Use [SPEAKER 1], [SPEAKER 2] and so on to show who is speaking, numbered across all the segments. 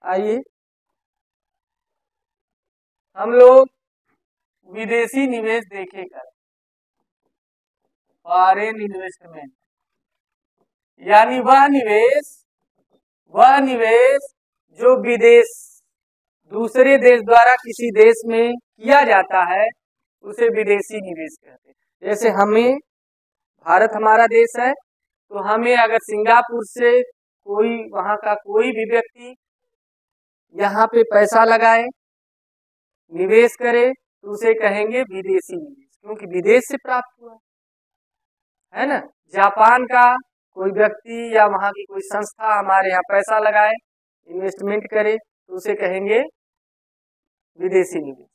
[SPEAKER 1] आइए हम लोग विदेशी निवेश देखेगा, फॉरेन इन्वेस्टमेंट, यानी वह निवेश जो विदेश दूसरे देश द्वारा किसी देश में किया जाता है उसे विदेशी निवेश कहते हैं। जैसे हमें, भारत हमारा देश है, तो हमें अगर सिंगापुर से कोई वहां का कोई भी व्यक्ति यहाँ पे पैसा लगाए, निवेश करे, तो उसे कहेंगे विदेशी निवेश, क्योंकि विदेश से प्राप्त हुआ है ना। जापान का कोई व्यक्ति या वहां की कोई संस्था हमारे यहाँ पैसा लगाए, इन्वेस्टमेंट करे, तो उसे कहेंगे विदेशी निवेश।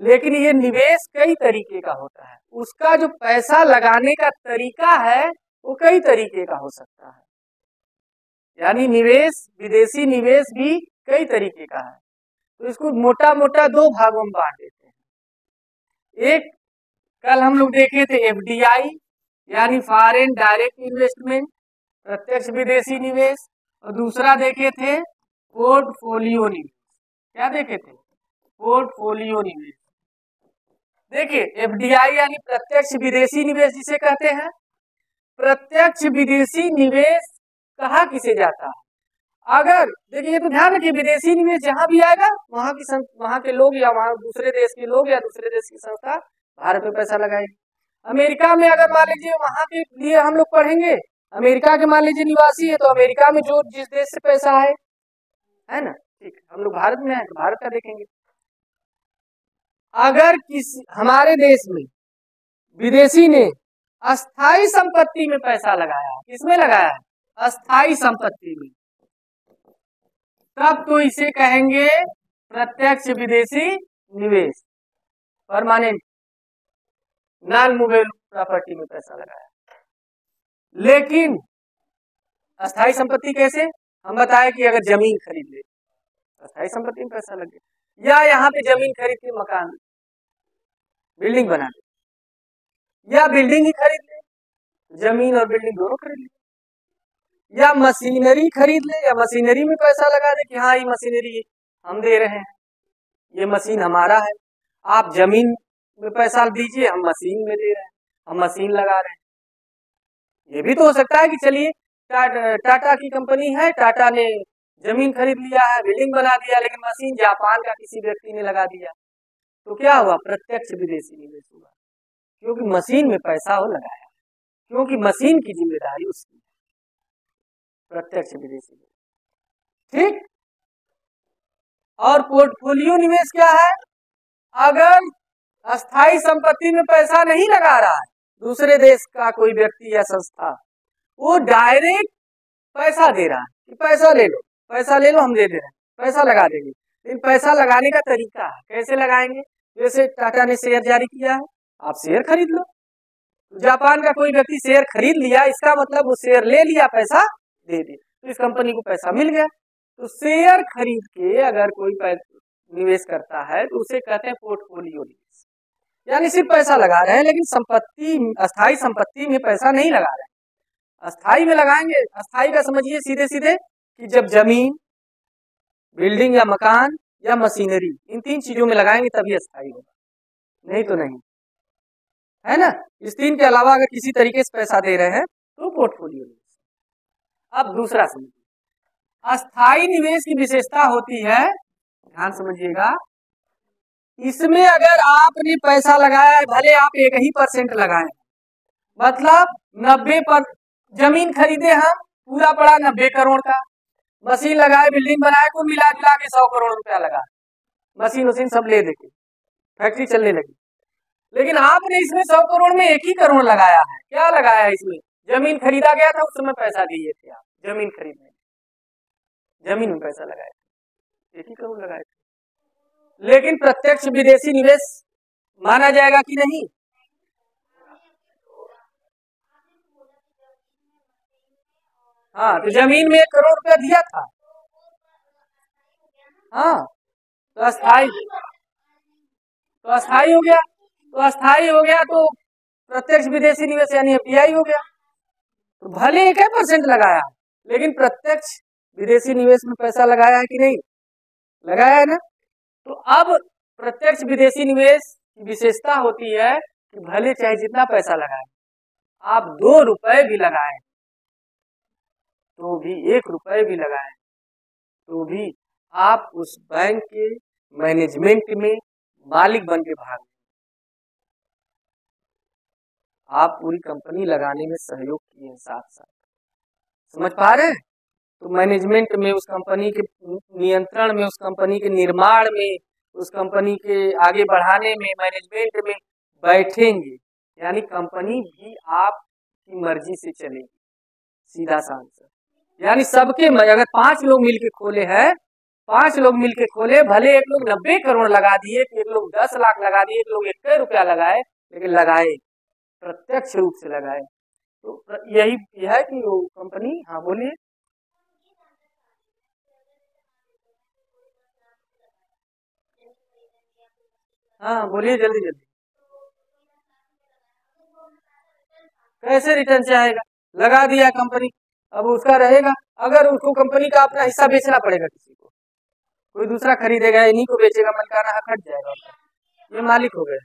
[SPEAKER 1] लेकिन ये निवेश कई तरीके का होता है, उसका जो पैसा लगाने का तरीका है वो कई तरीके का हो सकता है। यानी निवेश, विदेशी निवेश भी कई तरीके का है। तो इसको मोटा मोटा दो भागों में बांट देते हैं। एक कल हम लोग देखे थे एफडीआई, यानी फॉरेन डायरेक्ट इन्वेस्टमेंट, प्रत्यक्ष विदेशी निवेश, और दूसरा देखे थे पोर्टफोलियो निवेश। क्या देखे थे? पोर्टफोलियो निवेश। देखिए एफडीआई यानी प्रत्यक्ष विदेशी निवेश जिसे कहते हैं। प्रत्यक्ष विदेशी निवेश कहाँ किसे जाता है? अगर देखिए, तो ध्यान रखिए, विदेशी निवेश जहां भी आएगा वहां के लोग या वहां दूसरे देश के लोग या दूसरे देश की संस्था भारत में पैसा लगाएगी। अमेरिका में अगर मान लीजिए, वहां के लिए हम लोग पढ़ेंगे, अमेरिका के मान लीजिए निवासी है, तो अमेरिका में जो जिस देश से पैसा है ना, ठीक, हम लोग भारत में है तो भारत का देखेंगे। अगर किसी हमारे देश में विदेशी ने अस्थाई संपत्ति में पैसा लगाया, किसमें लगाया है? अस्थाई संपत्ति में, तब तो इसे कहेंगे प्रत्यक्ष विदेशी निवेश, परमानेंट नॉन मूवेबल प्रॉपर्टी में पैसा लगाया। लेकिन अस्थाई संपत्ति कैसे? हम बताएं कि अगर जमीन खरीद ले, अस्थाई संपत्ति में पैसा लगे, या यहाँ पे जमीन खरीद के मकान बिल्डिंग बना ले, या बिल्डिंग ही खरीद ले, जमीन और बिल्डिंग दोनों खरीद ले, या मशीनरी खरीद ले, या मशीनरी में पैसा लगा दे कि हाँ ये मशीनरी हम दे रहे हैं, ये मशीन हमारा है, आप जमीन में पैसा दीजिए, हम मशीन में दे रहे हैं, हम मशीन लगा रहे हैं। ये भी तो हो सकता है कि चलिए टाटा की कंपनी है, टाटा ने जमीन खरीद लिया है, बिल्डिंग बना दिया, लेकिन मशीन जापान का किसी व्यक्ति ने लगा दिया, तो क्या हुआ? प्रत्यक्ष विदेशी निवेश हुआ, क्योंकि मशीन में पैसा वो लगाया, क्योंकि मशीन की जिम्मेदारी उसकी है, प्रत्यक्ष विदेशी निवेश। ठीक। और पोर्टफोलियो निवेश क्या है? अगर अस्थाई संपत्ति में पैसा नहीं लगा रहा है दूसरे देश का कोई व्यक्ति या संस्था, वो डायरेक्ट पैसा दे रहा है कि पैसा ले लो हम दे दे रहे हैं, पैसा लगा देंगे। लेकिन पैसा लगाने का तरीका है, कैसे लगाएंगे? जैसे टाटा ने शेयर जारी किया है, आप शेयर खरीद लो, जापान का कोई व्यक्ति शेयर खरीद लिया, इसका मतलब वो शेयर ले लिया, पैसा दे दिया, तो इस कंपनी को पैसा मिल गया। तो शेयर खरीद के अगर कोई निवेश करता है तो उसे कहते हैं पोर्टफोलियो निवेश, यानी सिर्फ पैसा लगा रहे हैं, लेकिन संपत्ति, अस्थाई संपत्ति में पैसा नहीं लगा रहे हैं। अस्थाई में लगाएंगे, अस्थाई का समझिए सीधे सीधे कि जब जमीन, बिल्डिंग या मकान या मशीनरी, इन तीन चीजों में लगाएंगे तभी अस्थाई होगा, नहीं तो नहीं, है ना। इस तीन के अलावा अगर किसी तरीके से पैसा दे रहे हैं तो पोर्टफोलियो निवेश। अब दूसरा समझिए, अस्थाई निवेश की विशेषता होती है, ध्यान समझिएगा, इसमें अगर आपने पैसा लगाया है, भले आप 1% लगाए, मतलब 90 पर जमीन खरीदे हम, पूरा पड़ा 90 करोड़ का, मशीन लगाए, बिल्डिंग बनाए, को मिला जुला के 100 करोड़ रुपया लगा, मशीन सब ले देके फैक्ट्री चलने लगी। लेकिन आपने इसमें 100 करोड़ में 1 ही करोड़ लगाया है। क्या लगाया है? इसमें जमीन खरीदा गया था, उस समय पैसा दिए थे आप, जमीन खरीदने, जमीन में पैसा लगाया, 1 ही करोड़ लगाए थे। लेकिन प्रत्यक्ष विदेशी निवेश माना जाएगा कि नहीं? हाँ, तो जमीन में 1 करोड़ रुपया दिया था, हाँ, तो अस्थाई हो गया, तो अस्थाई हो गया तो प्रत्यक्ष विदेशी निवेश यानी एफडीआई हो गया। तो भले 1% लगाया, लेकिन प्रत्यक्ष विदेशी निवेश में पैसा लगाया है कि नहीं, लगाया है ना। तो अब प्रत्यक्ष विदेशी निवेश की विशेषता होती है कि भले चाहे जितना पैसा लगाए, आप 2 रुपए भी लगाए तो भी, 1 रुपए भी लगाए तो भी आप उस बैंक के मैनेजमेंट में मालिक बन के भाग, आप पूरी कंपनी लगाने में सहयोग किए साथ साथ, समझ पा रहे हैं। तो मैनेजमेंट में, उस कंपनी के नियंत्रण में, उस कंपनी के निर्माण में, उस कंपनी के आगे बढ़ाने में, मैनेजमेंट में बैठेंगे, यानी कंपनी भी आपकी मर्जी से चलेगी, सीधा सा आंसर। यानी सबके, अगर 5 लोग मिलके खोले हैं, 5 लोग मिलके खोले, भले एक लोग 90 करोड़ लगा दिए, एक लोग 10 लाख लगा दिए, एक लोग 1 रुपया लगाए, लेकिन लगाए, प्रत्यक्ष रूप से लगाए, तो यही है कि वो कंपनी। हाँ बोलिए। हाँ बोलिए जल्दी जल्दी। कैसे रिटर्न से आएगा, लगा दिया कंपनी, अब उसका रहेगा। अगर उसको कंपनी का अपना हिस्सा बेचना पड़ेगा, किसी को, कोई दूसरा खरीदेगा, इन्हीं को बेचेगा, मालिकाना हक हट जाएगा, ये मालिक हो गए।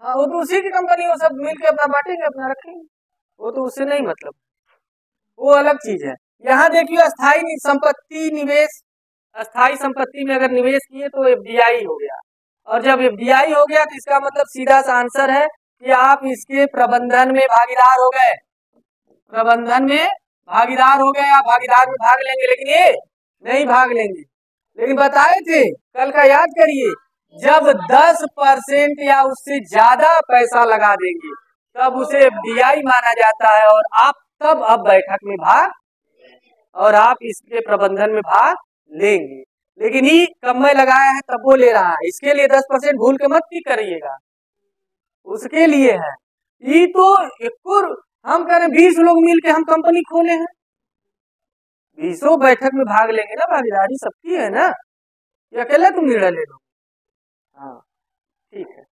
[SPEAKER 1] हाँ वो तो उसी की कंपनी, वो सब मिलके अपना बांटेंगे, अपना रखेंगे, वो तो उससे नहीं मतलब, वो अलग चीज है। यहाँ देखिए अस्थाई संपत्ति निवेश, अस्थाई संपत्ति में अगर निवेश किए तो एफडीआई हो गया, और जब एफडीआई हो गया तो इसका मतलब सीधा सा आंसर है कि आप इसके प्रबंधन में भागीदार हो गए, प्रबंधन में भागीदार हो गए, आप भागीदार में भाग लेंगे, लेकिन ये नहीं भाग लेंगे। लेकिन बताए थे कल का, याद करिए, जब 10% या उससे ज्यादा पैसा लगा देंगे तब उसे एफडीआई माना जाता है, और आप तब अब बैठक में भाग, और आप इसके प्रबंधन में भाग लेंगे। लेकिन ये कम में लगाया है तब वो ले रहा है, इसके लिए 10% भूल के मत ही करिएगा, उसके लिए है। ये तो एक, हम कह रहे 20 लोग मिलके हम कंपनी खोले हैं, 20 बैठक में भाग लेंगे ना, भागीदारी सबकी है ना, ये अकेले तुम निर्णय ले लो। हाँ ठीक है।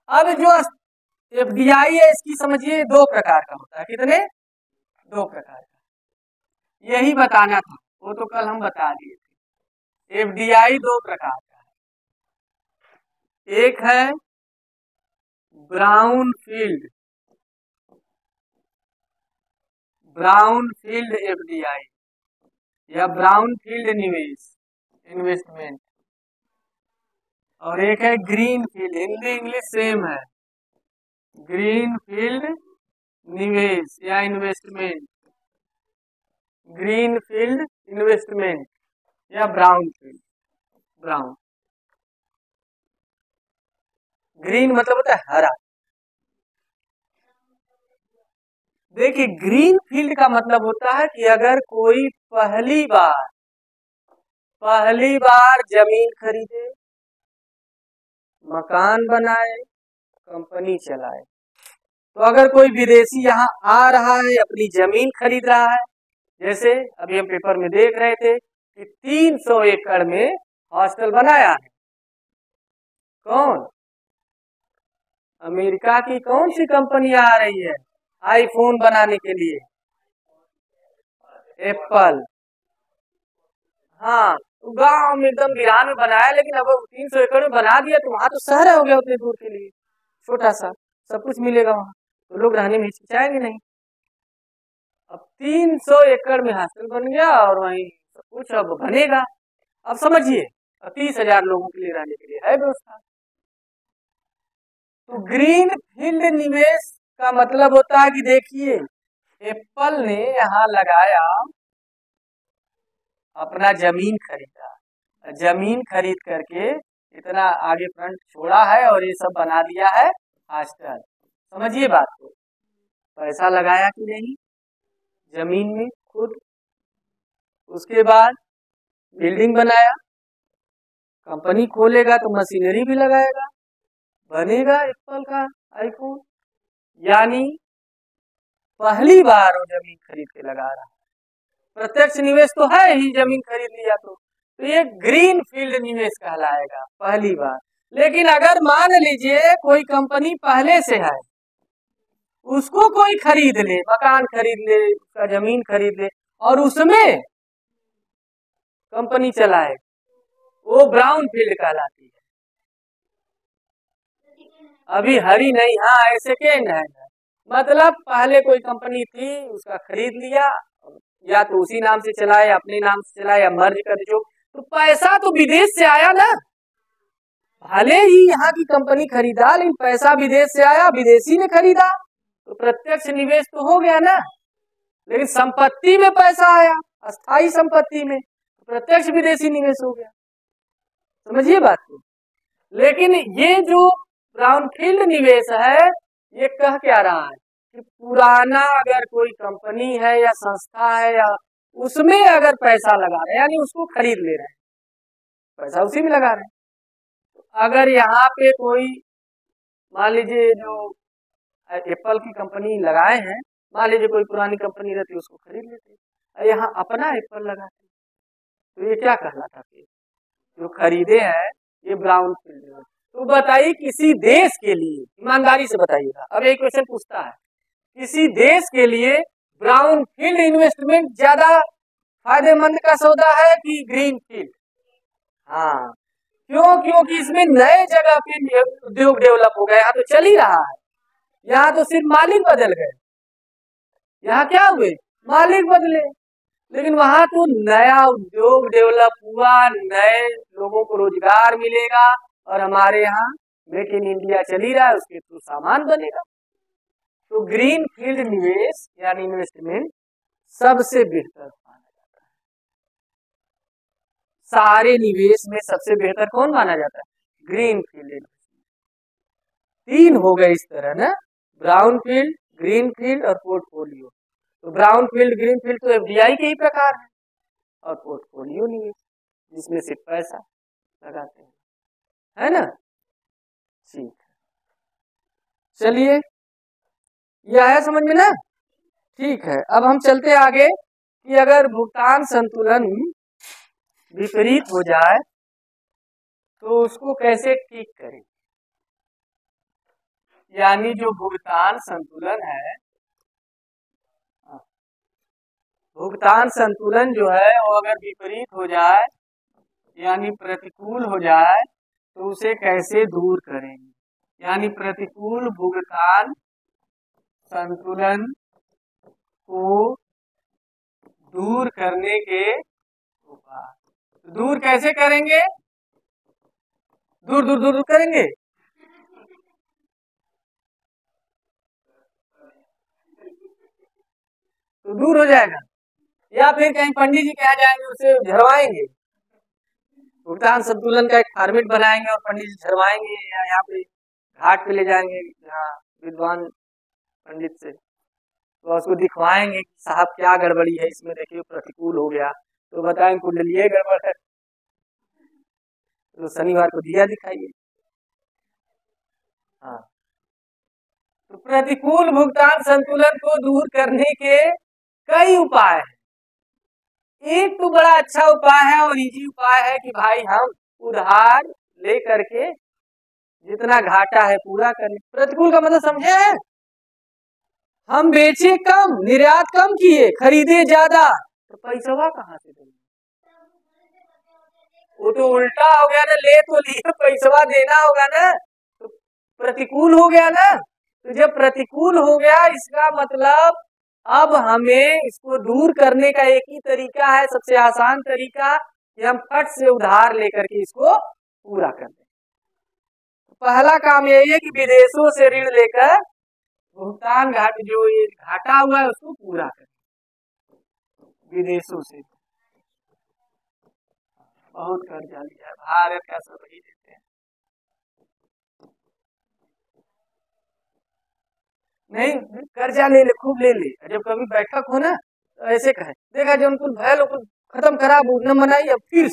[SPEAKER 1] अब जो एफडीआई है, इसकी समझिए 2 प्रकार का होता है, कितने, 2 प्रकार का, यही बताना था, वो तो कल हम बता दिए थे। एफडीआई 2 प्रकार का है, एक है brown field, brown field FDI या ब्राउन फील्ड निवेश, इन्वेस्टमेंट, और एक है green field, Hindi English same है, ग्रीन फील्ड निवेश या इन्वेस्टमेंट, ग्रीन फील्ड इन्वेस्टमेंट या ब्राउन फील्ड। ब्राउन, ग्रीन मतलब होता है हरा। देखिए ग्रीन फील्ड का मतलब होता है कि अगर कोई पहली बार जमीन खरीदे, मकान बनाए, कंपनी चलाए, तो अगर कोई विदेशी यहाँ आ रहा है, अपनी जमीन खरीद रहा है, जैसे अभी हम पेपर में देख रहे थे कि 300 एकड़ में हॉस्टल बनाया है, कौन, अमेरिका की कौन सी कंपनी आ रही है आईफोन बनाने के लिए, एप्पल। हाँ तो गांव में एकदम वीरान में बनाया, लेकिन अब 300 एकड़ में बना दिया तो वहां तो शहर हो गया उतने दूर के लिए, छोटा सा, सब कुछ मिलेगा वहां, तो लोग रहने में हिचकिचाएंगे नहीं। अब 300 एकड़ में हॉस्टल बन गया और वहीं सब कुछ अब बनेगा। अब समझिए 30,000 लोगों के लिए रहने के लिए है व्यवस्था। तो ग्रीन फील्ड निवेश का मतलब होता है कि देखिए एप्पल ने यहाँ लगाया, अपना जमीन खरीदा, जमीन खरीद करके इतना आगे फ्रंट छोड़ा है और ये सब बना दिया है हॉस्टल। समझिए बात को, पैसा लगाया कि नहीं जमीन में खुद, उसके बाद बिल्डिंग बनाया, कंपनी खोलेगा तो मशीनरी भी लगाएगा, बनेगा एप्पल का आईफोन। यानी पहली बार वो जमीन खरीद के लगा रहा है, प्रत्यक्ष निवेश तो है ही, जमीन खरीद लिया तो ये ग्रीन फील्ड निवेश कहलाएगा पहली बार। लेकिन अगर मान लीजिए कोई कंपनी पहले से है, उसको कोई खरीद ले, मकान खरीद ले, उसका जमीन खरीद ले और उसमें कंपनी चलाए, वो ब्राउन फील्ड कहलाती है। अभी हरी नहीं, हाँ ऐसे सेकेंड है, मतलब पहले कोई कंपनी थी, उसका खरीद लिया, या तो उसी नाम से चलाए, अपने नाम से चलाए, या मर्ज कर जो, तो पैसा तो विदेश से आया ना। भले ही यहाँ की कंपनी खरीदा, लेकिन पैसा विदेश से आया, विदेशी ने खरीदा, तो प्रत्यक्ष निवेश तो हो गया ना। लेकिन संपत्ति में पैसा आया, अस्थाई संपत्ति में, प्रत्यक्ष विदेशी निवेश हो गया। समझिए बात को। लेकिन ये जो ब्राउनफील्ड निवेश है, ये कह क्या रहा है कि पुराना अगर कोई कंपनी है या संस्था है, या उसमें अगर पैसा लगा रहे हैं, यानी उसको खरीद ले रहे हैं, पैसा उसी में लगा रहे हैं। अगर यहाँ पे कोई मान लीजिए जो एप्पल की कंपनी लगाए हैं, मान लीजिए कोई पुरानी कंपनी रहती है, उसको खरीद लेते, यहाँ अपना एप्पल लगाते, तो ये क्या कहलाता है? जो खरीदे हैं ये ब्राउनफील्ड है। तो बताइए किसी देश के लिए, ईमानदारी से बताइएगा, अब एक क्वेश्चन पूछता है, किसी देश के लिए ब्राउनफील्ड इन्वेस्टमेंट ज्यादा फायदेमंद का सौदा है कि ग्रीनफील्ड? हाँ, क्यों? क्योंकि इसमें नए जगह पे उद्योग डेवलप हो गए, यहाँ तो चल ही रहा है, यहाँ तो सिर्फ मालिक बदल गए, यहाँ क्या हुए? मालिक बदले, लेकिन वहां तो नया उद्योग डेवलप हुआ, नए लोगों को रोजगार मिलेगा, और हमारे यहाँ मेक इन इंडिया चल ही रहा है, उसके थ्रू सामान बनेगा। तो ग्रीन फील्ड निवेश यानी इन्वेस्टमेंट सबसे बेहतर माना जाता है। सारे निवेश में सबसे बेहतर कौन माना जाता है? Green field investment. तीन हो गए इस तरह ना, ब्राउन फील्ड, ग्रीन फील्ड और पोर्टफोलियो। तो ब्राउन फील्ड, ग्रीन फील्ड तो एफडीआई के ही प्रकार है, और पोर्टफोलियो निवेश जिसमें सिर्फ पैसा लगाते हैं, है ना। ठीक, चलिए यह है समझ में ना। ठीक है, अब हम चलते आगे कि अगर भुगतान संतुलन विपरीत हो जाए तो उसको कैसे ठीक करें। यानी जो भुगतान संतुलन है, भुगतान संतुलन जो है वो अगर विपरीत हो जाए यानी प्रतिकूल हो जाए तो उसे कैसे दूर करेंगे। यानी प्रतिकूल भुगतान संतुलन को दूर करने के उपाय, दूर कैसे करेंगे? दूर दूर दूर करेंगे, तो दूर हो जाएगा, या फिर कहीं पंडित जी के यहाँ जाएंगे, उसे झरवाएंगे, भुगतान संतुलन का एक फॉर्मेट बनाएंगे और पंडित जी झरवाएंगे, या यहाँ पे घाट पे ले जाएंगे यहाँ विद्वान पंडित से, तो उसको दिखवाएंगे कि साहब क्या गड़बड़ी है इसमें, देखिए प्रतिकूल हो गया, तो बताएंगे कुंडली गड़बड़ है, तो शनिवार को दिया दिखाइए। हाँ, तो प्रतिकूल भुगतान संतुलन को दूर करने के कई उपाय हैं। एक तो बड़ा अच्छा उपाय है और इजी उपाय है कि भाई हम उधार ले करके जितना घाटा है पूरा करने। प्रतिकूल का मतलब समझे है? हम बेचे कम, निर्यात कम किए, खरीदे ज्यादा, तो पैसा कहाँ से देंगे? वो तो उल्टा हो गया ना, ले तो लिए पैसा देना होगा ना, तो प्रतिकूल हो गया ना। तो जब प्रतिकूल हो गया इसका मतलब अब हमें इसको दूर करने का एक ही तरीका है, सबसे आसान तरीका, कि हम फट से उधार लेकर के इसको पूरा कर दें। पहला काम यही है कि विदेशों से ऋण लेकर भुगतान जो ये घाटा हुआ है उसको पूरा करें विदेशों से। बहुत कर्जा लिया है, भारत का सब ही देते हैं। नहीं, कर्जा ले ले, खूब ले ले, जब कभी बैठक हो ना तो ऐसे कहे, देखा जो उनको भयल खत्म करा, वो न मनाई, अब फिर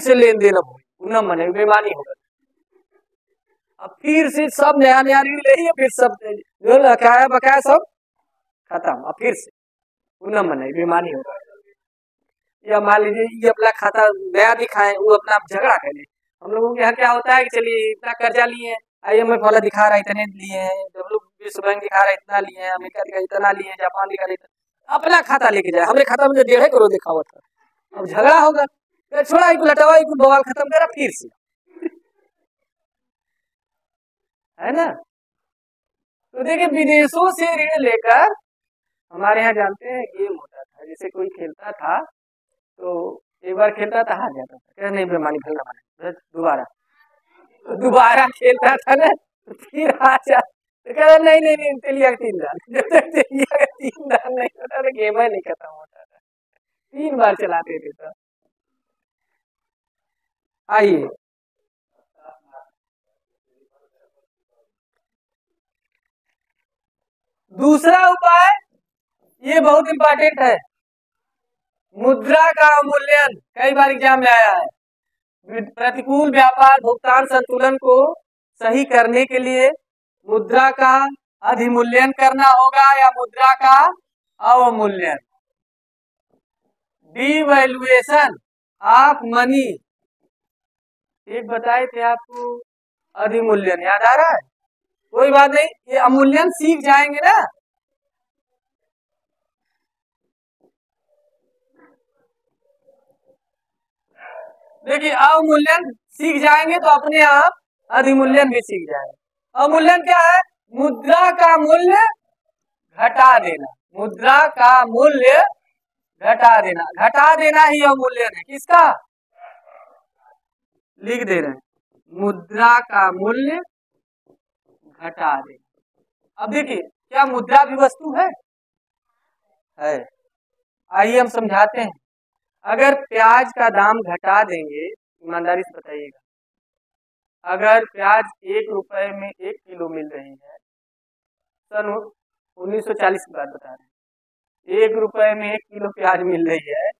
[SPEAKER 1] से लेन देन अब न मनाई, बेईमानी होगा, अब फिर से सब नया नया ऋण ले, फिर सब जो बकाया बकाया सब खत्म, अब फिर से न मनाई, बेईमानी होगा। या मान लीजिए ये अपना खाता नया दिखाए, वो अपना झगड़ा कर ले। हम लोगों के यहाँ क्या होता है कि चलिए इतना कर्जा लिए, IMF वाला दिखा रहा है इतने लिए हैं, जब लोग विश्व बैंक दिखा रहा है इतना लिए हैं, अमेरिका दिखा इतना लिए हैं, जापान दिखा रहा है, अपना खाता लेके जाए। हमारे खाता में 1.5 करोड़ दिखा हुआ था, अब झगड़ा होगा, छोड़ा एक लटवा एक बवाल खत्म करा फिर से, है ना। तो देखिए विदेशों से ऋण लेकर, हमारे यहाँ जानते हैं गेम होता था, जैसे कोई खेलता था तो एक बार खेलता था हार जाता था, नहीं बेमानी खेलना बने दोबारा खेलता था ना, फिर हार जाता, तो कह नहीं नहीं नहीं तेलिया 3 दान, जब तक तेलिया का 3 दान नहीं होता तो गेम नहीं खत्म होता था, 3 बार चलाते थे। तो आइए दूसरा उपाय, ये बहुत इंपॉर्टेंट है, मुद्रा का अवमूल्यन। कई बार एग्जाम में आया है। प्रतिकूल व्यापार भुगतान संतुलन को सही करने के लिए मुद्रा का अधिमूल्यन करना होगा या मुद्रा का अवमूल्यन, डिवैल्यूएशन ऑफ मनी। एक बताए थे आपको, अधिमूल्यन याद आ रहा है? कोई बात नहीं, ये अमूल्यन सीख जाएंगे ना। देखिए अवमूल्यन सीख जाएंगे तो अपने आप अधिमूल्यन भी सीख जाएंगे। अवमूल्यन क्या है? मुद्रा का मूल्य घटा देना, मुद्रा का मूल्य घटा देना, घटा देना ही अवमूल्यन है। किसका? लिख दे रहे हैं, मुद्रा का मूल्य घटा देना। अब देखिए क्या मुद्रा भी वस्तु है? आइए हम समझाते हैं। अगर प्याज का दाम घटा देंगे, ईमानदारी से बताइएगा, अगर प्याज 1 रुपए में 1 किलो मिल रही है, सन 1940 की बात बता रहे हैं, 1 रुपए में 1 किलो प्याज मिल रही है,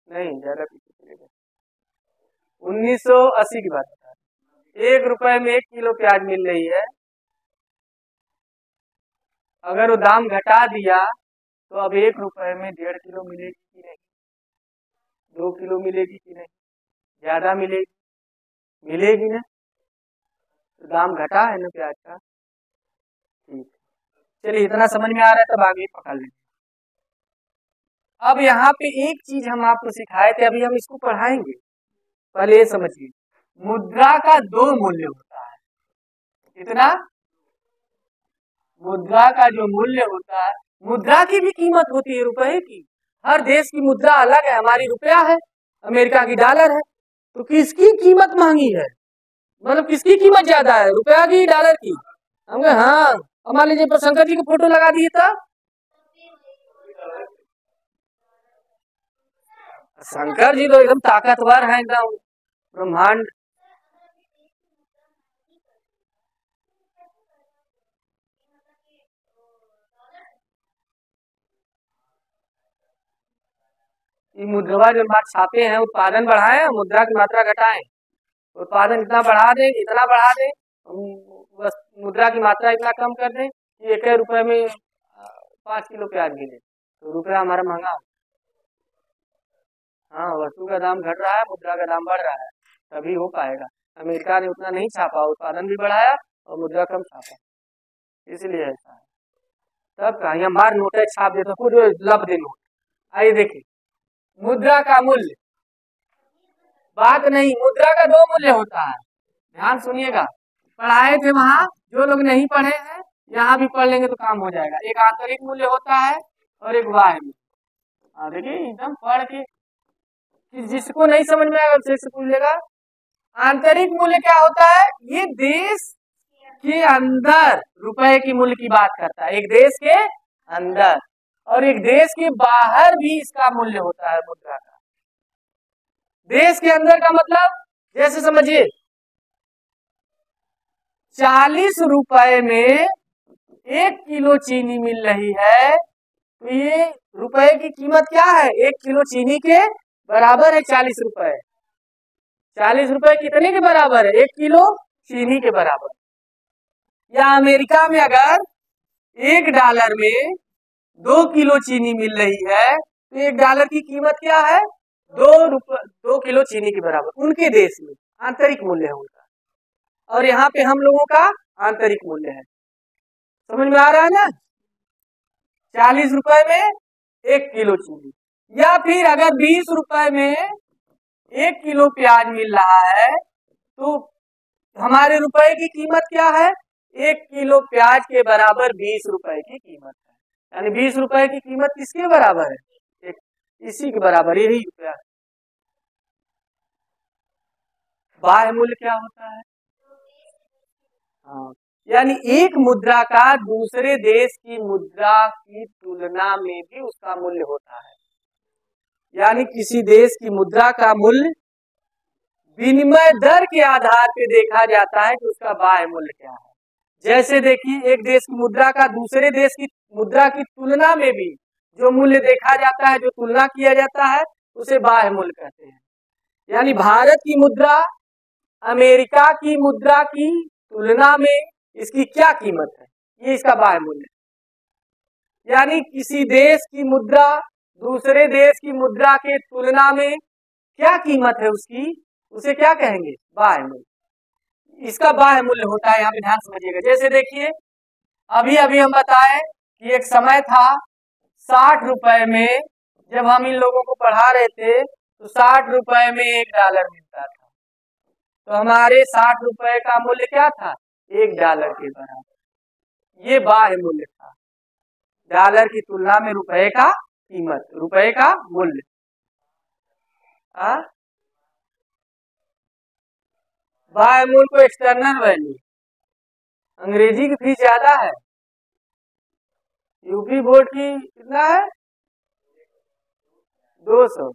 [SPEAKER 1] नहीं ज्यादा पीछे चलेगा, 1980 की बात बता रहे हैं, 1 रुपए में 1 किलो प्याज मिल रही है, अगर वो दाम घटा दिया तो अब 1 रुपए में 1.5 किलो मिलेगी कि नहीं, 2 किलो मिलेगी कि नहीं, ज्यादा मिलेगी, मिलेगी ना, तो दाम घटा है ना प्याज का। ठीक, चलिए इतना समझ में आ रहा है, तब आगे पकड़ लेंगे। अब यहाँ पे एक चीज हम आपको सिखाए थे, अभी हम इसको पढ़ाएंगे, पहले ये समझिए, मुद्रा का 2 मूल्य होता है। कितना? मुद्रा का जो मूल्य होता है, मुद्रा की भी कीमत होती है रुपए की, हर देश की मुद्रा अलग है, हमारी रुपया है, अमेरिका की डॉलर है, तो किसकी कीमत महंगी है, मतलब किसकी कीमत ज्यादा है, रुपया की डॉलर की? हम कहे हाँ, मान लीजिए शंकर जी की फोटो लगा दिए था, शंकर जी तो एकदम ताकतवर है, एकदम ब्रह्मांड। मुद्रा जो छापे हैं, उत्पादन बढ़ाएं, मुद्रा की मात्रा घटाएं, उत्पादन इतना बढ़ा दें, इतना बढ़ा दें, मुद्रा की मात्रा इतना कम कर दें कि 1 रुपए में 5 किलो प्याज मिले, तो रुपया हमारा महंगा हो। हाँ, वस्तु का दाम घट रहा है, मुद्रा का दाम बढ़ रहा है, तभी हो पाएगा। अमेरिका ने उतना नहीं छापा, उत्पादन भी बढ़ाया और मुद्रा कम छापा, इसलिए ऐसा है। तब कहा यहाँ मार नोट छाप देता, खुद लब दे नोट। आइए देखिए, मुद्रा का मूल्य, बात नहीं, मुद्रा का 2 मूल्य होता है, ध्यान सुनिएगा, पढ़ाए थे वहां, जो लोग नहीं पढ़े हैं यहाँ भी पढ़ लेंगे तो काम हो जाएगा। एक आंतरिक मूल्य होता है और एक बाह्य मूल्य। देखिए एकदम पढ़ के, जिसको नहीं समझ में आएगा उसे पूछ लेगा। आंतरिक मूल्य क्या होता है? ये देश के अंदर रुपए की मूल्य की बात करता है, एक देश के अंदर, और एक देश के बाहर भी इसका मूल्य होता है मुद्रा का। देश के अंदर का मतलब, जैसे समझिए 40 रुपए में 1 किलो चीनी मिल रही है, तो ये रुपए की कीमत क्या है? 1 किलो चीनी के बराबर है 40 रुपए। 40 रुपए कितने के बराबर है? 1 किलो चीनी के बराबर। या अमेरिका में अगर $1 में 2 किलो चीनी मिल रही है, तो $1 की कीमत क्या है? 2 किलो चीनी के बराबर। उनके देश में आंतरिक मूल्य है उनका, और यहाँ पे हम लोगों का आंतरिक मूल्य है। समझ में आ रहा है ना? 40 रुपए में 1 किलो चीनी, या फिर अगर 20 रुपए में 1 किलो प्याज मिल रहा है तो हमारे रुपए की कीमत क्या है? 1 किलो प्याज के बराबर 20 रुपए की कीमत है। यानी 20 रुपए की कीमत किसके बराबर है? इसी के बराबर, यही रुपया। बाह्य मूल्य क्या होता है? हाँ, यानी एक मुद्रा का दूसरे देश की मुद्रा की तुलना में भी उसका मूल्य होता है। यानी किसी देश की मुद्रा का मूल्य विनिमय दर के आधार पे देखा जाता है कि उसका बाह्य मूल्य क्या है। जैसे देखिए, एक देश की मुद्रा का दूसरे देश की मुद्रा की तुलना में भी जो मूल्य देखा जाता है, जो तुलना किया जाता है, उसे बाह्य मूल्य कहते हैं। यानी भारत की मुद्रा अमेरिका की मुद्रा की तुलना में इसकी क्या कीमत है, ये इसका बाह्य मूल्य है। यानी किसी देश की मुद्रा दूसरे देश की मुद्रा के तुलना में क्या कीमत है उसकी, उसे क्या कहेंगे? बाह्य मूल्य। इसका बाह्य मूल्य होता है, यहाँ पे ध्यान समझिएगा। जैसे देखिए, अभी अभी हम बताएं कि एक समय था 60 रुपए में, जब हम इन लोगों को पढ़ा रहे थे तो 60 रुपए में $1 मिलता था। तो हमारे 60 रुपए का मूल्य क्या था? $1 के बराबर। ये बाह्य मूल्य था, डॉलर की तुलना में रुपए का कीमत, रुपए का मूल्य। बाह्य मूल्य को एक्सटर्नल वैल्यू। अंग्रेजी की फीस ज्यादा है। यूपी बोर्ड की कितना है? 200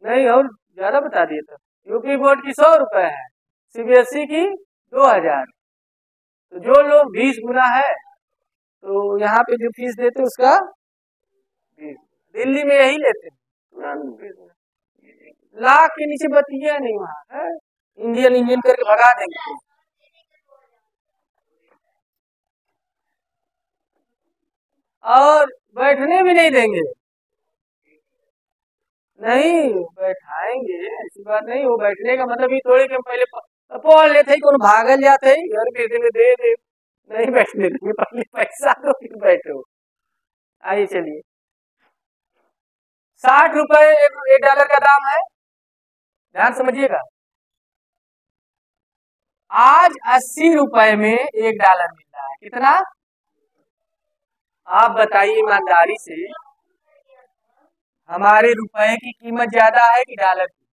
[SPEAKER 1] नहीं, और ज्यादा बता दिए तो। यूपी बोर्ड की 100 रुपए है, सीबीएसई की 2000। तो जो लोग 20 गुना है तो यहाँ पे जो फीस देते उसका 20। दिल्ली में यही लेते हैं, लाख के नीचे बतिया नहीं वहाँ है। इंडियन करके भगा देंगे, और बैठने भी नहीं देंगे। नहीं बैठाएंगे, ऐसी बात नहीं। वो बैठने का मतलब ही थोड़ी कि हम पहले पढ़ लेते ही कौन भागल जाते ही घर फिर में दे दे, नहीं बैठने देंगे। पहले पैसा दो फिर बैठो। आइए चलिए, 60 रुपए $1 का दाम है, ध्यान समझिएगा। आज 80 रुपए में $1 मिल रहा है। कितना? आप बताइए ईमानदारी से, हमारे रुपए की कीमत ज्यादा है कि डॉलर की?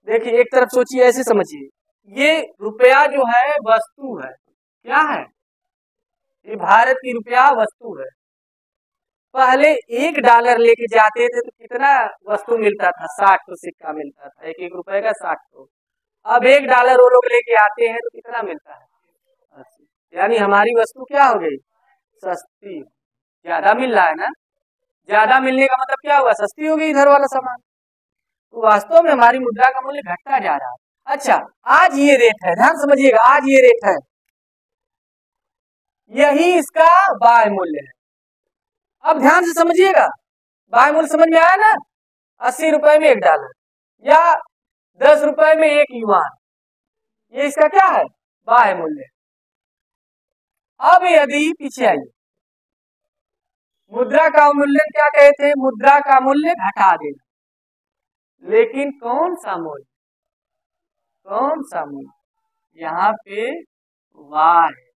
[SPEAKER 1] देखिए, एक तरफ सोचिए, ऐसे समझिए, ये रुपया जो है वस्तु है। क्या है? ये भारत की रुपया वस्तु है। पहले $1 लेके जाते थे तो कितना वस्तु मिलता था? 60 सिक्का मिलता था, एक रुपए का 60। अब $1 वो लोग लेके आते हैं तो कितना मिलता है? 80। यानी हमारी वस्तु क्या हो गई? सस्ती। ज्यादा मिल रहा है ना? ज्यादा मिलने का मतलब क्या हुआ? सस्ती हो गई इधर वाला सामान। तो वास्तव में हमारी मुद्रा का मूल्य घटता जा रहा है। अच्छा, आज ये रेट है, ध्यान समझिएगा, आज ये रेट है, यही इसका बाह्य मूल्य है। अब ध्यान से समझिएगा, बाह्य मूल्य समझ में आया ना? 80 रुपए में $1 या 10 रुपए में 1 युआन, ये इसका क्या है? बाह्य मूल्य। अब यदि पीछे आइए, मुद्रा का अवमूल्यन क्या कहते हैं? मुद्रा का मूल्य घटा देना। लेकिन कौन सा मूल्य? कौन सा मूल्य? यहाँ पे वाह है।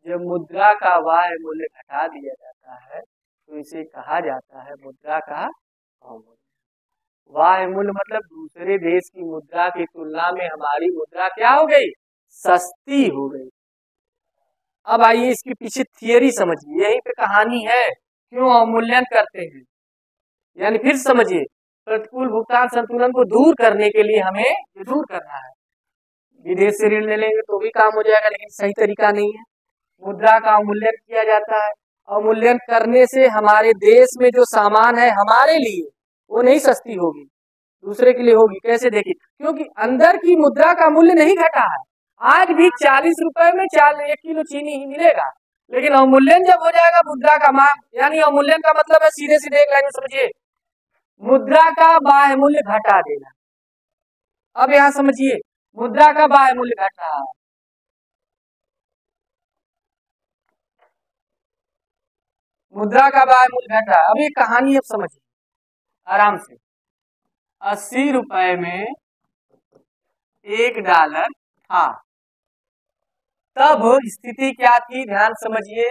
[SPEAKER 1] जब मुद्रा का बाह्य मूल्य घटा दिया जाता है तो इसे कहा जाता है मुद्रा का अवमूल्यन। बाह्य मूल्य मतलब दूसरे देश की मुद्रा की तुलना में हमारी मुद्रा क्या हो गई? सस्ती हो गई। अब आइए इसके पीछे थियरी समझिए, यही पे कहानी है क्यों अवमूल्यन करते हैं। यानी फिर समझिए, प्रतिकूल भुगतान संतुलन को दूर करने के लिए हमें दूर करना है। विदेश से ऋण ले लेंगे तो भी काम हो जाएगा, लेकिन सही तरीका नहीं है। मुद्रा का अवमूल्यन किया जाता है। अवमूल्यन करने से हमारे देश में जो सामान है हमारे लिए वो नहीं सस्ती होगी, दूसरे के लिए होगी। कैसे? देखिए, क्योंकि अंदर की मुद्रा का मूल्य नहीं घटा है। आज भी 40 रुपए में 1 किलो चीनी ही मिलेगा, लेकिन अवमूल्यन जब हो जाएगा मुद्रा का मांग, यानी अवमूल्यन का मतलब है सीधे सीधे एक लाइन में समझिए, मुद्रा का बाह्य मूल्य घटा देना। अब यहाँ समझिए, मुद्रा का बाह्य मूल्य घट रहा है, मुद्रा का बाय मूल्य घटा। अब ये कहानी अब समझिए आराम से। 80 रुपए में $1 था। तब स्थिति क्या थी, ध्यान समझिए।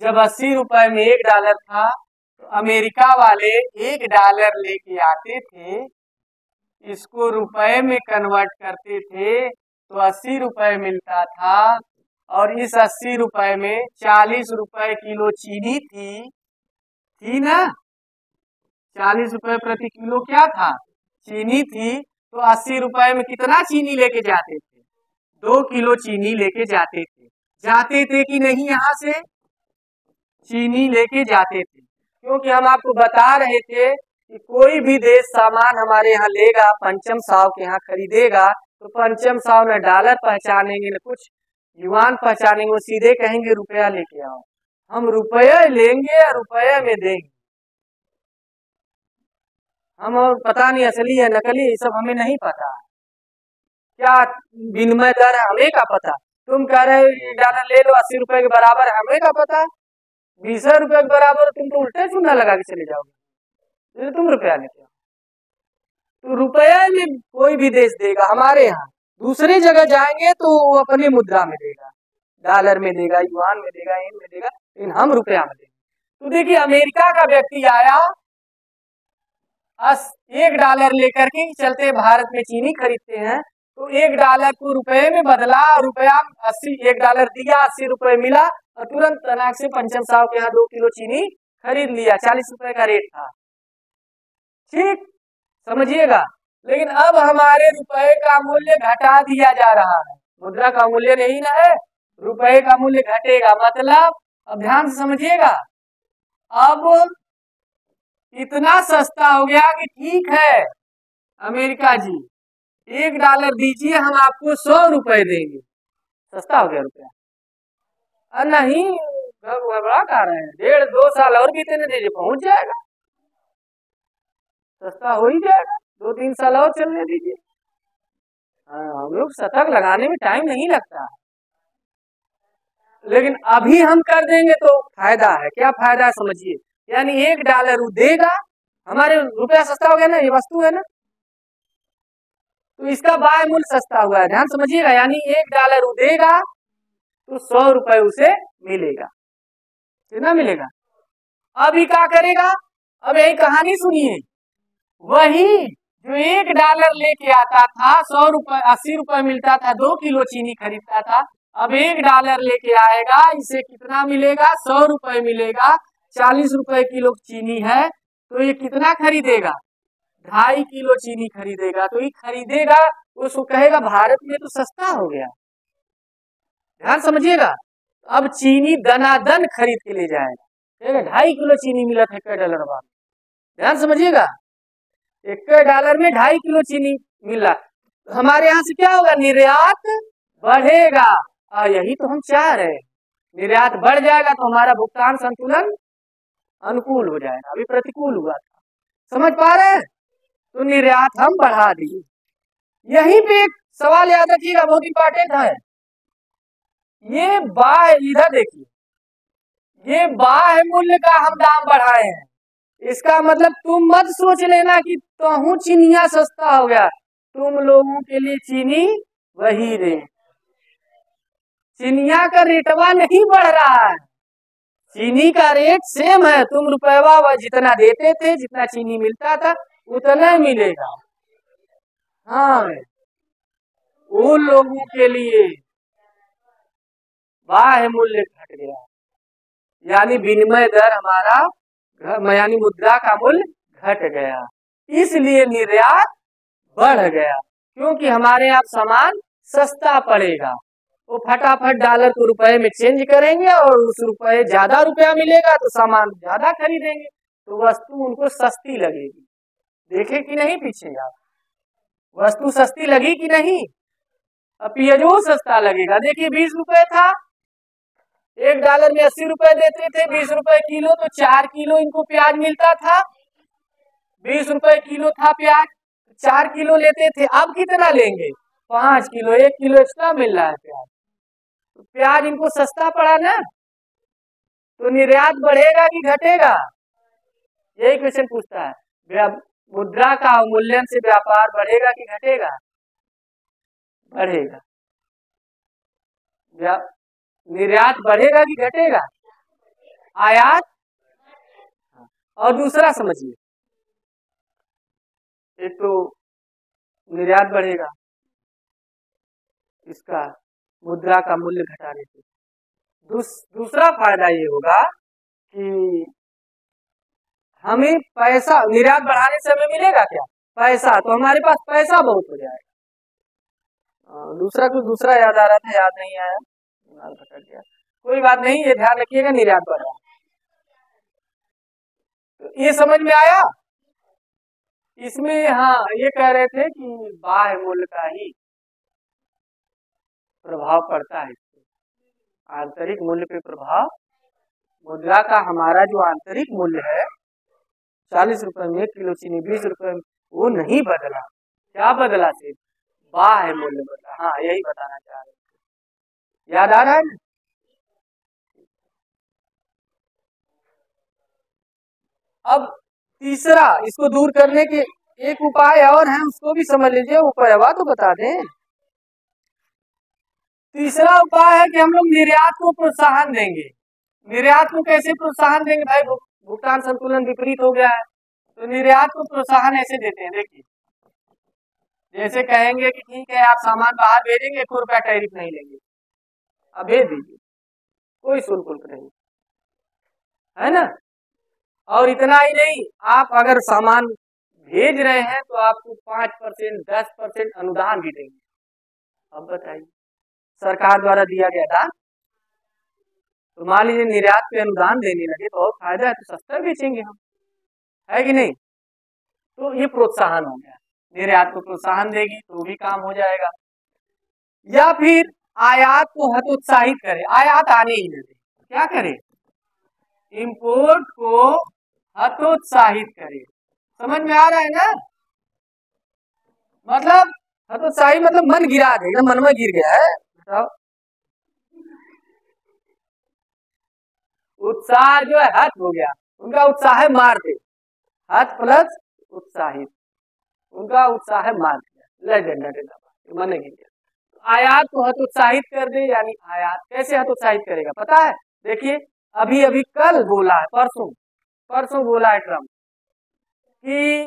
[SPEAKER 1] जब 80 रुपए में $1 था तो अमेरिका वाले $1 लेके आते थे, इसको रुपए में कन्वर्ट करते थे तो 80 रुपए मिलता था। और इस 80 रुपए में 40 रुपए किलो चीनी थी ना। 40 रुपए प्रति किलो क्या था, चीनी थी। तो 80 रुपए में कितना चीनी लेके जाते थे, 2 किलो चीनी लेके जाते थे कि नहीं। यहाँ से चीनी लेके जाते थे, क्योंकि हम आपको बता रहे थे कि कोई भी देश सामान हमारे यहाँ लेगा, पंचम साव के यहाँ खरीदेगा, तो पंचम साव न डॉलर पहचानेंगे न कुछ युआन पहचानेंगे, वो सीधे कहेंगे रुपया लेके आओ। हम रुपये लेंगे या रुपये में देंगे, हम और पता नहीं असली है नकली, ये सब हमें नहीं पता। क्या विनिमय दर है हमें क्या पता। तुम कह रहे हो $1 ले लो 80 रुपए के बराबर है, हमें क्या पता 20 रुपए के बराबर। तुम तो उल्टे चूना लगा के चले जाओगे, तो तुम रुपया लेके आओ। तो रुपया में कोई भी देश देगा, हमारे यहाँ दूसरी जगह जाएंगे तो वो अपनी मुद्रा में देगा, डॉलर में देगा, युआन में देगा, येन में देगा, लेकिन हम रुपया में देंगे। तो देखिए अमेरिका का व्यक्ति आया, $1 लेकर के चलते भारत में चीनी खरीदते हैं, तो $1 को रुपए में बदला, रुपया 80, $1 दिया, 80 रुपए मिला, और तुरंत तनाक से पंचम साहब के यहाँ 2 किलो चीनी खरीद लिया। 40 रुपए का रेट था, ठीक समझिएगा। लेकिन अब हमारे रुपए का मूल्य घटा दिया जा रहा है, मुद्रा का मूल्य नहीं ना है, रुपए का मूल्य घटेगा। मतलब अब ध्यान से समझिएगा, अब इतना सस्ता हो गया कि ठीक है अमेरिका जी $1 दीजिए, हम आपको 100 रुपए देंगे। सस्ता हो गया रुपया। नहीं घबरा कर रहे हैं, 1.5-2 साल और बीतने दीजिए, पहुंच जाएगा, सस्ता हो ही जाएगा, 2-3 साल और चलने दीजिए। हम लोग शतक लगाने में टाइम नहीं लगता, लेकिन अभी हम कर देंगे तो फायदा है। क्या फायदा है समझिए, यानी $1 वो देगा, हमारे रुपया सस्ता हो गया ना, ये वस्तु है ना, तो इसका बाय मूल्य सस्ता हुआ है, ध्यान समझिएगा। यानी $1 वो देगा तो 100 रुपए उसे मिलेगा, कितना मिलेगा। अभी क्या करेगा, अब यही कहानी सुनिए। वही जो $1 लेके आता था, 100 रुपए 80 रुपए मिलता था, 2 किलो चीनी खरीदता था, अब $1 लेके आएगा, इसे कितना मिलेगा, 100 रुपए मिलेगा। 40 रुपए किलो चीनी है, तो ये कितना खरीदेगा, 2.5 किलो चीनी खरीदेगा। तो ये खरीदेगा, उसको कहेगा भारत में तो सस्ता हो गया, ध्यान समझिएगा। अब चीनी दनादन खरीद के ले जाएगा, 2.5 किलो चीनी मिला था $1 बाद, ध्यान समझिएगा। $1 में 2.5 किलो चीनी मिला, हमारे यहाँ से क्या होगा, निर्यात बढ़ेगा। यही तो हम चाह रहे हैं, निर्यात बढ़ जाएगा तो हमारा भुगतान संतुलन अनुकूल हो जाएगा, अभी प्रतिकूल हुआ था, समझ पा रहे हैं। तो निर्यात हम बढ़ा दिए। यहीं पे एक सवाल याद रखिएगा, बहुत इंपॉर्टेंट है। ये बाह्य, इधर देखिए, ये बाह्य मूल्य का हम दाम बढ़ाए हैं, इसका मतलब तुम मत सोच लेना कि तो चीनिया सस्ता हो गया, तुम लोगों के लिए चीनी वही रेट, चीनिया का रेटवा नहीं बढ़ रहा है, चीनी का रेट सेम है। तुम रुपया जितना देते थे, जितना चीनी मिलता था उतना मिलेगा। हाँ, उन लोगों के लिए बाह्य मूल्य घट गया, यानी विनिमय दर हमारा, यानी मुद्रा का मूल्य घट गया, इसलिए निर्यात बढ़ गया, क्योंकि हमारे यहाँ सामान सस्ता पड़ेगा। वो फटाफट डॉलर को रुपए में चेंज करेंगे और उस रुपए ज्यादा रुपया मिलेगा तो सामान ज्यादा खरीदेंगे, तो वस्तु उनको सस्ती लगेगी। देखे कि नहीं पीछे आप, वस्तु सस्ती लगी कि नहीं। अब पियाजो सस्ता लगेगा, देखिए 20 रुपए था, $1 में 80 रुपए देते थे, 20 रुपए किलो, तो 4 किलो इनको प्याज मिलता था। 20 रुपए किलो था प्याज, 4 किलो लेते थे। अब कितना लेंगे, 5 किलो, 1 किलो एक्स्ट्रा मिल रहा है प्याज, तो प्याज इनको सस्ता पड़ा ना। तो निर्यात बढ़ेगा कि घटेगा, यही क्वेश्चन पूछता है। मुद्रा का अवमूल्यन से व्यापार बढ़ेगा कि घटेगा? बढ़ेगा। निर्यात बढ़ेगा कि घटेगा? आयात। और दूसरा समझिए, एक तो निर्यात बढ़ेगा, इसका मुद्रा का मूल्य घटाने से। दूसरा फायदा ये होगा कि हमें पैसा, निर्यात बढ़ाने से हमें मिलेगा क्या? पैसा। तो हमारे पास पैसा बहुत हो जाएगा। दूसरा याद आ रहा था, याद नहीं आया, भटक गया। कोई बात नहीं, ये ध्यान रखिएगा, निर्यात बढ़ रहा है। तो ये समझ में आया? इसमें हाँ, ये कह रहे थे कि बाह्य मूल्य का ही प्रभाव पड़ता है, आंतरिक मूल्य पे प्रभाव। मुद्रा का हमारा जो आंतरिक मूल्य है 40 रुपए में 1 किलो चीनी, 20 रुपए में, वो नहीं बदला। क्या बदला? सिर्फ बाह्य मूल्य बदला। हाँ, यही बताना चाह रहे थे। याद आ रहा है? अब तीसरा, इसको दूर करने के एक उपाय और है, उसको भी समझ लीजिए। उपाय तो बता दें। तीसरा उपाय है कि हम लोग निर्यात को प्रोत्साहन देंगे। निर्यात को कैसे प्रोत्साहन देंगे भाई? भुगतान संतुलन विपरीत हो गया है, तो निर्यात को प्रोत्साहन ऐसे देते हैं। देखिए, जैसे कहेंगे कि ठीक है, आप सामान बाहर भेजेंगे, 1 रुपया टैरिफ नहीं लेंगे, अब भेज दीजिए, कोई शुल्क नहीं, है ना। और इतना ही नहीं, आप अगर सामान भेज रहे हैं तो आपको 5%, 10% अनुदान भी देंगे। अब बताइए, सरकार द्वारा दिया गया दान, तो मान लीजिए निर्यात पे अनुदान देने लगे तो और फायदा है, तो सस्ता बेचेंगे हम, है कि नहीं? तो ये प्रोत्साहन हो गया, निर्यात को प्रोत्साहन देगी तो भी काम हो जाएगा। या फिर आयात को हतोत्साहित करे, आयात आने ही न दे। क्या करे? इंपोर्ट को हतोत्साहित करे। समझ में आ रहा है ना? मतलब हतोत्साहित मतलब मन गिरा दे, एकदम मन में गिर गया है। तो उत्साह जो है हत हो गया, उनका उत्साह मार दे। हत प्लस उत्साहित, उनका उत्साह मार दिया, मन गिर गया। आयात को हतोत्साहित कर दे, यानी आयात कैसे हतोत्साहित करेगा पता है? देखिए, अभी अभी कल बोला है, परसों बोला है ट्रम्प कि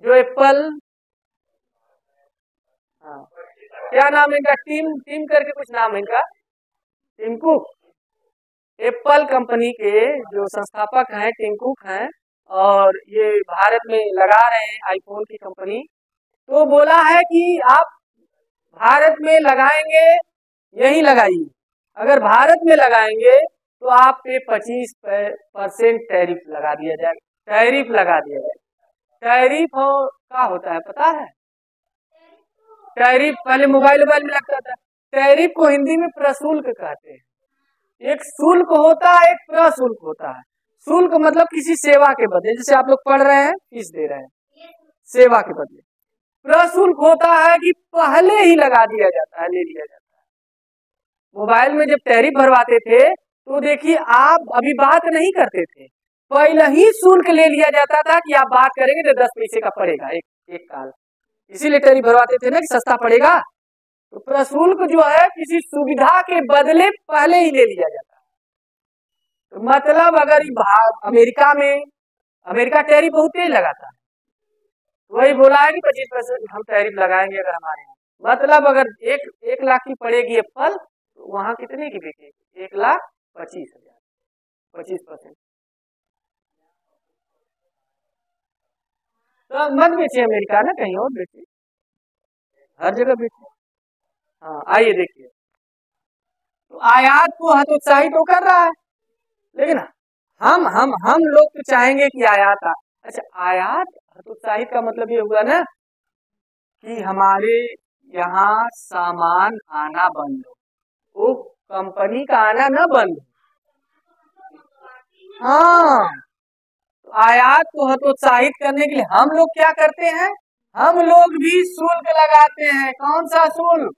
[SPEAKER 1] जो एप्पल, हाँ, क्या नाम है इनका, टीम करके कुछ नाम है इनका, टिम कुक, एप्पल कंपनी के जो संस्थापक हैं टिम कुक हैं, और ये भारत में लगा रहे हैं आईफोन की कंपनी। तो बोला है कि आप भारत में लगाएंगे, यही लगाइए, अगर भारत में लगाएंगे तो आप पे 25% टैरिफ लगा दिया जाएगा। टैरिफ लगा दिया जाएगा। टैरिफ क्या होता है पता है? टैरिफ पहले मोबाइल में लगता था। टैरिफ को हिंदी में प्रशुल्क कहते हैं। एक शुल्क होता है, एक प्रशुल्क होता है। शुल्क मतलब किसी सेवा के बदले, जैसे आप लोग पढ़ रहे हैं, फीस दे रहे हैं, सेवा के बदले। प्रशुल्क होता है कि पहले ही लगा दिया जाता है, ले लिया जाता है। मोबाइल में जब टैरिफ भरवाते थे तो देखिए, आप अभी बात नहीं करते थे, पहले ही शुल्क ले लिया जाता था कि आप बात करेंगे तो 10 पैसे का पड़ेगा एक काल, इसीलिए टैरिफ भरवाते थे ना कि सस्ता पड़ेगा। तो प्रशुल्क जो है किसी सुविधा के बदले पहले ही ले लिया जाता है। तो मतलब अगर अमेरिका टैरिफ बहुत तेज लगाता है, वही बोला है कि 25% हम टैरिफ लगाएंगे अगर हमारे यहाँ, मतलब अगर 1 लाख की पड़ेगी एप्पल, तो वहां कितने की बिकेगी? 1,25,000, 25%। तो मत बेचे अमेरिका ना, कहीं और बेचे, हर जगह बेचे। हाँ, आइए देखिए, तो आयात को हतोत्साहित तो कर रहा है, लेकिन हम लोग तो चाहेंगे कि आयात अच्छा, आयात हतोत्साहित का मतलब ये हुआ ना कि हमारे यहाँ सामान आना बंद हो, वो कंपनी का आना ना बंद हो। हाँ, तो आयात को हतोत्साहित करने के लिए हम लोग क्या करते हैं? हम लोग भी शुल्क लगाते हैं। कौन सा शुल्क?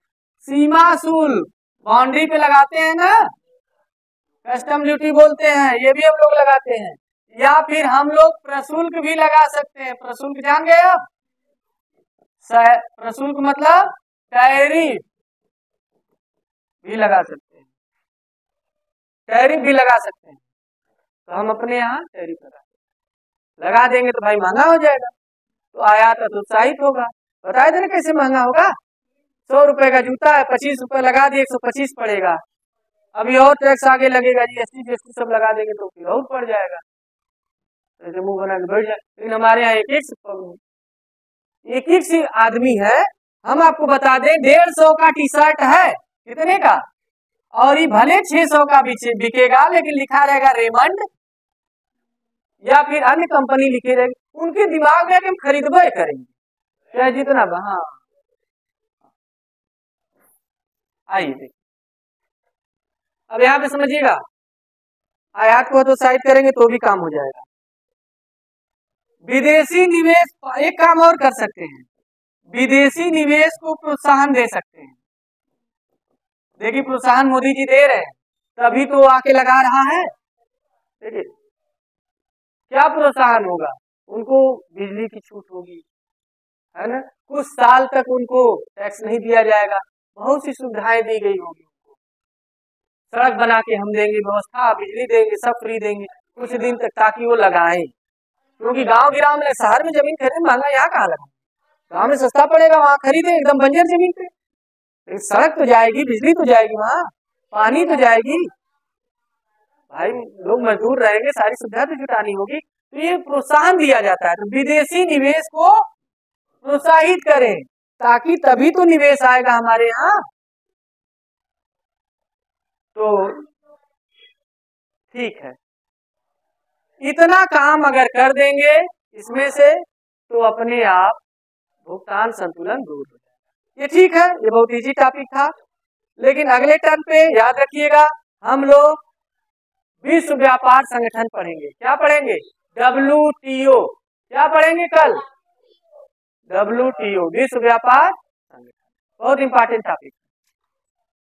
[SPEAKER 1] सीमा शुल्क, बाउंड्री पे लगाते हैं ना। कस्टम ड्यूटी बोलते हैं, ये भी हम लोग लगाते हैं। या फिर हम लोग प्रशुल्क भी लगा सकते हैं। प्रशुल्क जान गए आप? प्रशुल्क मतलब टैरिफ भी लगा सकते हैं, टैरिफ भी लगा सकते हैं। तो हम अपने यहाँ टैरिफ लगा देंगे तो भाई महंगा हो जाएगा, तो आयात उत्साहित होगा। बता देना कैसे महंगा होगा। 100 रुपए का जूता है, 25 रुपए लगा दिए 125 पड़ेगा। अभी और टैक्स आगे लगेगा, जीएसटी जीएसटी सब लगा देंगे तो फिर और पड़ जाएगा, तो मुंह बना के बैठ जाए। लेकिन हमारे यहाँ एक सी आदमी है। हम आपको बता दें 150 का टी शर्ट है, कितने का, और ये भले 600 का बिकेगा, लेकिन लिखा रहेगा रेमंड या फिर अन्य कंपनी लिखी रहेगी। उनके दिमाग में हम खरीदबे करेंगे चाहे जितना। हाँ आइए देखिए, अब यहाँ पे समझिएगा, आयात को प्रोत्साहित करेंगे तो भी काम हो जाएगा। विदेशी निवेश, एक काम और कर सकते हैं, विदेशी निवेश को प्रोत्साहन दे सकते हैं। देखिए प्रोत्साहन मोदी जी दे रहे हैं, तभी तो आके लगा रहा है। देखिए क्या प्रोत्साहन होगा, उनको बिजली की छूट होगी, है ना, कुछ साल तक उनको टैक्स नहीं दिया जाएगा, बहुत सी सुविधाएं दी गई होगी उनको, सड़क बना के हम देंगे, व्यवस्था बिजली देंगे, सब फ्री देंगे कुछ दिन तक, ताकि वो लगाएं। क्योंकि गांव गिराव में, शहर में जमीन खरीदे महंगा, यहाँ कहाँ लगा, गांव में सस्ता पड़ेगा, वहां खरीदे एकदम बंजर जमीन पे। सड़क तो जाएगी, बिजली तो जाएगी, वहां पानी तो जाएगी, भाई लोग मजदूर रहेंगे, सारी सुविधा तो जुटानी होगी। तो ये प्रोत्साहन दिया जाता है, तो विदेशी निवेश को प्रोत्साहित करें, ताकि तभी तो निवेश आएगा हमारे यहाँ। तो ठीक है, इतना काम अगर कर देंगे इसमें से, तो अपने आप भुगतान संतुलन दूर हो जाएगा। ये ठीक है, ये बहुत इजी टॉपिक था। लेकिन अगले टर्म पे याद रखिएगा, हम लोग विश्व व्यापार संगठन पढ़ेंगे। क्या पढ़ेंगे? WTO। क्या पढ़ेंगे कल? WTO, विश्व व्यापार संगठन, बहुत इंपॉर्टेंट टॉपिक।